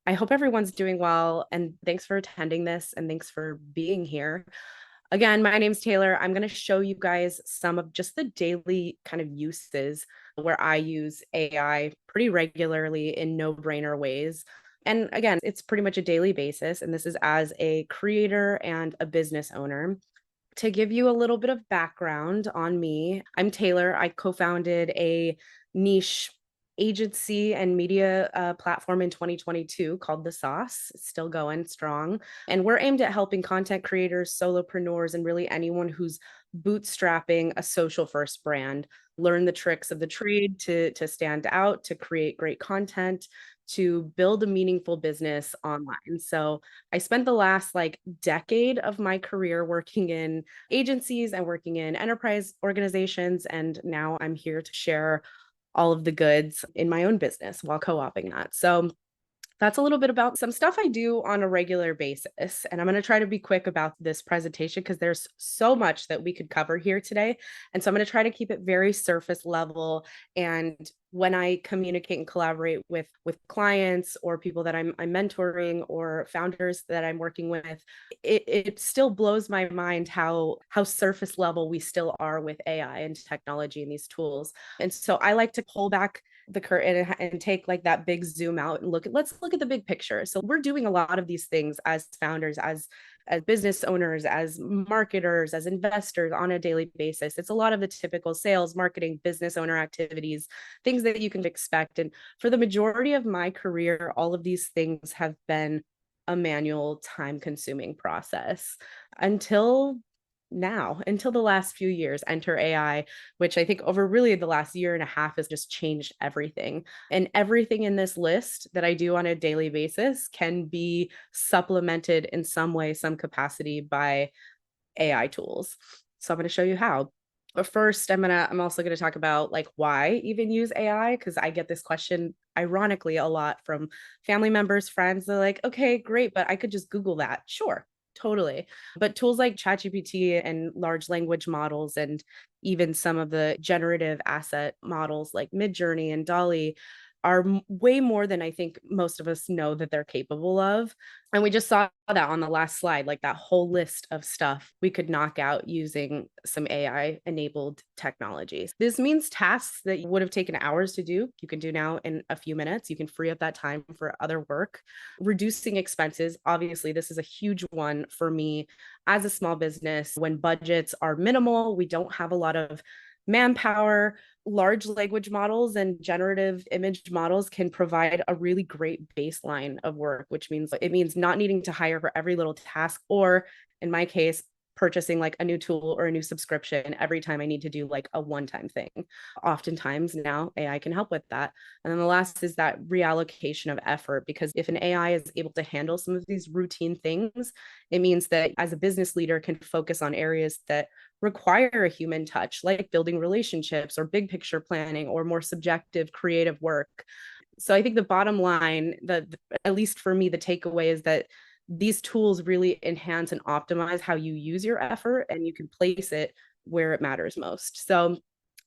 I hope everyone's doing well, and thanks for attending this and thanks for being here. Again, my name's Taylor. I'm going to show you guys some of just the daily kind of uses where I use AI pretty regularly in no-brainer ways. And again, it's pretty much a daily basis, and this is as a creator and a business owner. To give you a little bit of background on me, I'm Taylor. I co founded a niche agency and media platform in 2022 called The Sauce. It's still going strong. And we're aimed at helping content creators, solopreneurs, and really anyone who's bootstrapping a social first brand learn the tricks of the trade to stand out, to create great content, to build a meaningful business online. So I spent the last like decade of my career working in agencies and working in enterprise organizations. And now I'm here to share all of the goods in my own business while co-oping that. So that's a little bit about some stuff I do on a regular basis. And I'm going to try to be quick about this presentation because there's so much that we could cover here today. And so I'm going to try to keep it very surface level. And when I communicate and collaborate with clients or people that I'm mentoring or founders that I'm working with, it still blows my mind how surface level we still are with AI and technology and these tools. And so I like to pull back the curtain and take like that big zoom out and let's look at the big picture. So we're doing a lot of these things as founders, as business owners, as marketers, as investors on a daily basis. It's a lot of the typical sales, marketing, business owner activities, things that you can expect. And for the majority of my career, all of these things have been a manual, time consuming process until now, until the last few years. Enter AI, which I think over really the last year and a half has just changed everything. And everything in this list that I do on a daily basis can be supplemented in some way, some capacity by AI tools. So I'm going to show you how. But first, I'm also going to talk about like why even use AI, because I get this question ironically a lot from family members, friends. They're like, okay, great, but I could just Google that. Sure, totally. But tools like ChatGPT and large language models, and even some of the generative asset models like Midjourney and Dolly, are way more than I think most of us know that they're capable of. And we just saw that on the last slide, like that whole list of stuff we could knock out using some AI enabled technologies. This means tasks that would have taken hours to do, you can do now in a few minutes. You can free up that time for other work. Reducing expenses. Obviously, this is a huge one for me as a small business. When budgets are minimal, we don't have a lot of manpower. Large language models and generative image models can provide a really great baseline of work, which means not needing to hire for every little task, or in my case, purchasing like a new tool or a new subscription every time I need to do like a one-time thing. Oftentimes now AI can help with that. And then the last is that reallocation of effort, because if an AI is able to handle some of these routine things, it means that as a business leader can focus on areas that require a human touch, like building relationships or big picture planning or more subjective creative work. So I think the bottom line, at least for me, the takeaway is that these tools really enhance and optimize how you use your effort, and you can place it where it matters most. So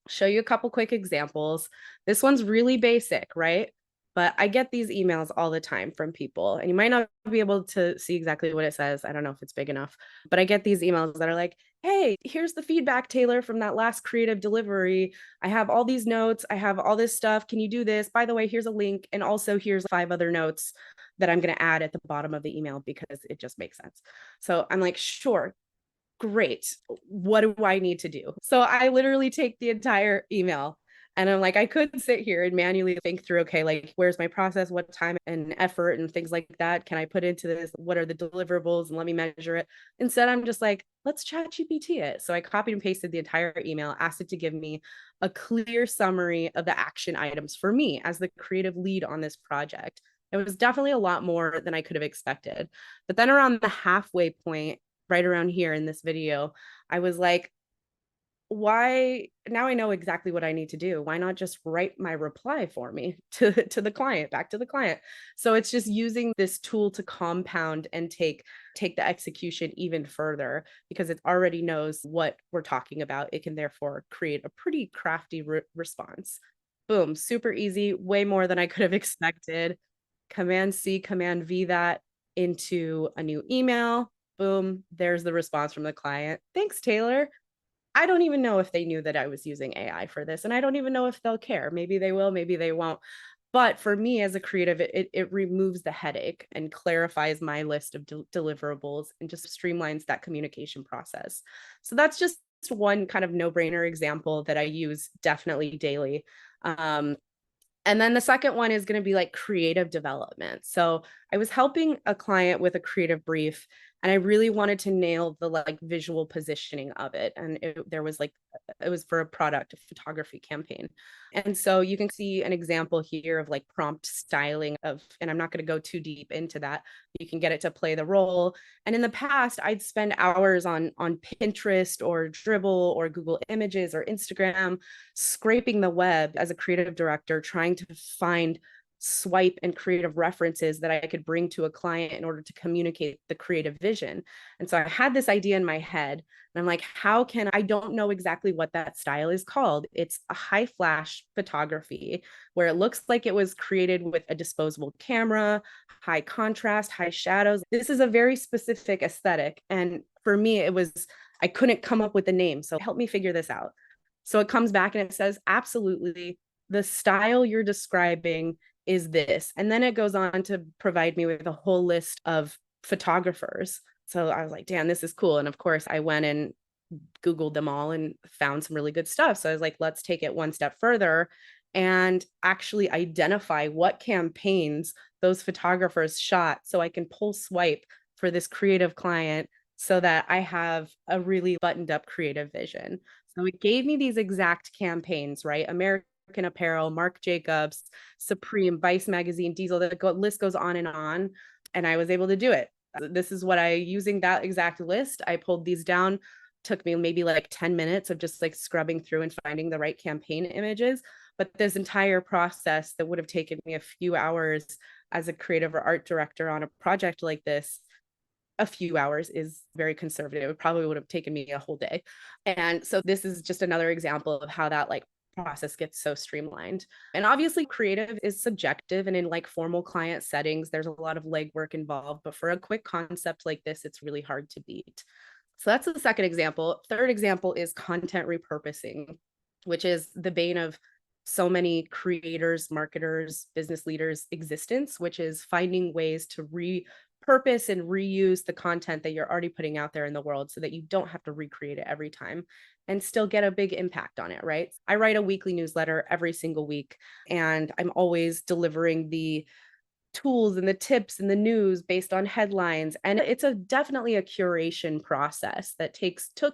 show you a couple quick examples. This one's really basic, right? But I get these emails all the time from people, and you might not be able to see exactly what it says. I don't know if it's big enough, but I get these emails that are like, hey, here's the feedback, Taylor, from that last creative delivery. I have all these notes. I have all this stuff. Can you do this? By the way, here's a link. And also here's 5 other notes that I'm going to add at the bottom of the email because it just makes sense. So I'm like, sure, great. What do I need to do? So I literally take the entire email and I'm like, I could sit here and manually think through, okay, like, where's my process? What time and effort and things like that can I put into this? What are the deliverables? And let me measure it. Instead, I'm just like, let's chat GPT it. So I copied and pasted the entire email, asked it to give me a clear summary of the action items for me as the creative lead on this project. It was definitely a lot more than I could have expected. But then around the halfway point, right around here in this video, I was like, why now I know exactly what I need to do. Why not just write my reply for me to the client, back to the client? So it's just using this tool to compound and take the execution even further because it already knows what we're talking about. It can therefore create a pretty crafty response. Boom, super easy, way more than I could have expected. Command C, Command V that into a new email. Boom, there's the response from the client. Thanks, Taylor. I don't even know if they knew that I was using AI for this, and I don't even know if they'll care. Maybe they will, maybe they won't. But for me as a creative, it removes the headache and clarifies my list of deliverables and just streamlines that communication process. So that's just one kind of no-brainer example that I use definitely daily. And then the second one is going to be like creative development. So I was helping a client with a creative brief, and I really wanted to nail the like visual positioning of it. And there was like, it was for a product, a photography campaign. And so you can see an example here of like prompt styling of, and I'm not going to go too deep into that. You can get it to play the role. And in the past, I'd spend hours on Pinterest or Dribbble or Google Images or Instagram, scraping the web as a creative director, trying to find swipe and creative references that I could bring to a client in order to communicate the creative vision. And so I had this idea in my head, and I'm like, how can I don't know exactly what that style is called? It's a high flash photography where it looks like it was created with a disposable camera, high contrast, high shadows. This is a very specific aesthetic. And for me, I couldn't come up with a name. So help me figure this out. So it comes back and it says, absolutely, the style you're describing is this. And then it goes on to provide me with a whole list of photographers. So I was like, damn, this is cool. And of course, I went and Googled them all and found some really good stuff. So I was like, let's take it one step further and actually identify what campaigns those photographers shot so I can pull swipe for this creative client so that I have a really buttoned up creative vision. So it gave me these exact campaigns, right? American Apparel, Marc Jacobs, Supreme, Vice Magazine, Diesel, the list goes on and on. And I was able to do it. This is what using that exact list, I pulled these down. Took me maybe like 10 minutes of just like scrubbing through and finding the right campaign images. But this entire process that would have taken me a few hours as a creative or art director on a project like this, a few hours is very conservative. It probably would have taken me a whole day. And so this is just another example of how that like process gets so streamlined. And obviously creative is subjective, and in like formal client settings there's a lot of legwork involved, but for a quick concept like this it's really hard to beat. So that's the second example. Third example is content repurposing, which is the bane of so many creators, marketers, business leaders' existence, which is finding ways to repurpose and reuse the content that you're already putting out there in the world so that you don't have to recreate it every time and still get a big impact on it, right? I write a weekly newsletter every single week, and I'm always delivering the tools and the tips and the news based on headlines. And it's definitely a curation process that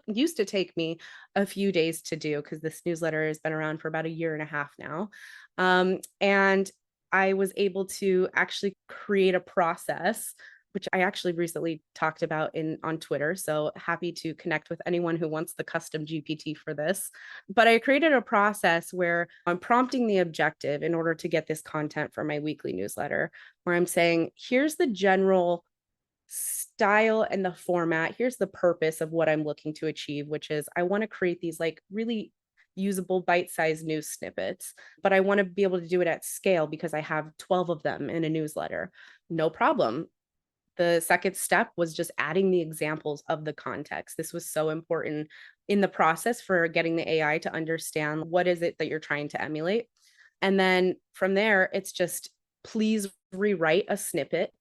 used to take me a few days to do, because this newsletter has been around for about a year and a half now. And I was able to actually create a process, which I actually recently talked about on Twitter. So happy to connect with anyone who wants the custom GPT for this. But I created a process where I'm prompting the objective in order to get this content for my weekly newsletter, where I'm saying, here's the general style and the format. Here's the purpose of what I'm looking to achieve, which is I want to create these like really usable bite-sized news snippets, but I want to be able to do it at scale because I have 12 of them in a newsletter. No problem. The second step was just adding the examples of the context. This was so important in the process for getting the AI to understand what is it that you're trying to emulate. And then from there, it's just please rewrite a snippet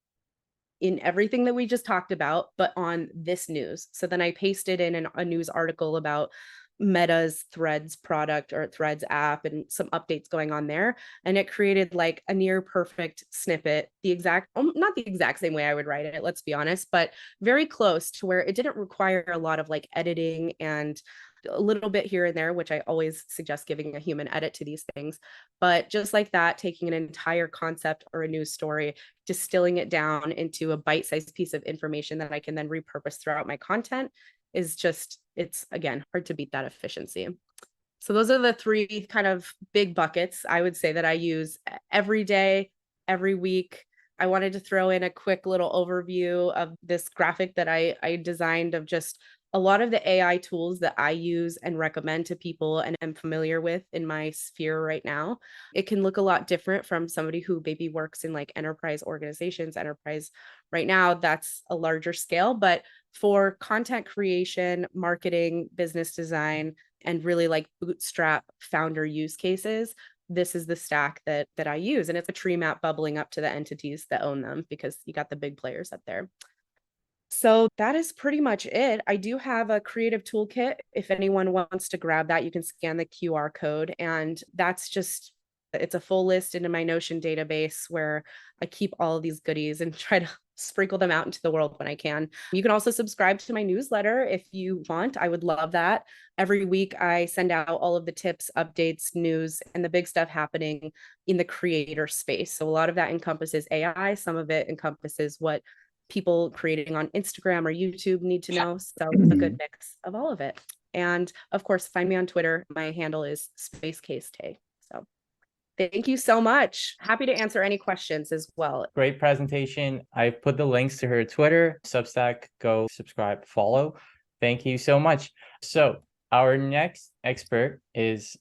in everything that we just talked about, but on this news. So then I pasted in a news article about Meta's Threads product or Threads app and some updates going on there. And it created like a near perfect snippet, not the exact same way I would write it, let's be honest, but very close to where it didn't require a lot of like editing and a little bit here and there, which I always suggest giving a human edit to these things. But just like that, taking an entire concept or a news story, distilling it down into a bite-sized piece of information that I can then repurpose throughout my content is just, it's again, hard to beat that efficiency. So those are the three kind of big buckets I would say that I use every day, every week. I wanted to throw in a quick little overview of this graphic that I designed of just A lot of the AI tools that I use and recommend to people and am familiar with in my sphere right now, it can look a lot different from somebody who maybe works in like enterprise organizations. Enterprise right now, that's a larger scale, but for content creation, marketing, business design, and really like bootstrap founder use cases, this is the stack that I use. And it's a tree map bubbling up to the entities that own them because you got the big players up there. So that is pretty much it. I do have a creative toolkit. If anyone wants to grab that, you can scan the QR code. And that's just, it's a full list into my Notion database where I keep all of these goodies and try to sprinkle them out into the world when I can. You can also subscribe to my newsletter if you want. I would love that. Every week, I send out all of the tips, updates, news, and the big stuff happening in the creator space. So a lot of that encompasses AI, some of it encompasses what people creating on Instagram or YouTube need to know. So a good mix of all of it. And of course, find me on Twitter. My handle is SpaceCaseTay. So thank you so much. Happy to answer any questions as well. Great presentation. I put the links to her Twitter, Substack. Go subscribe, follow. Thank you so much. So our next expert is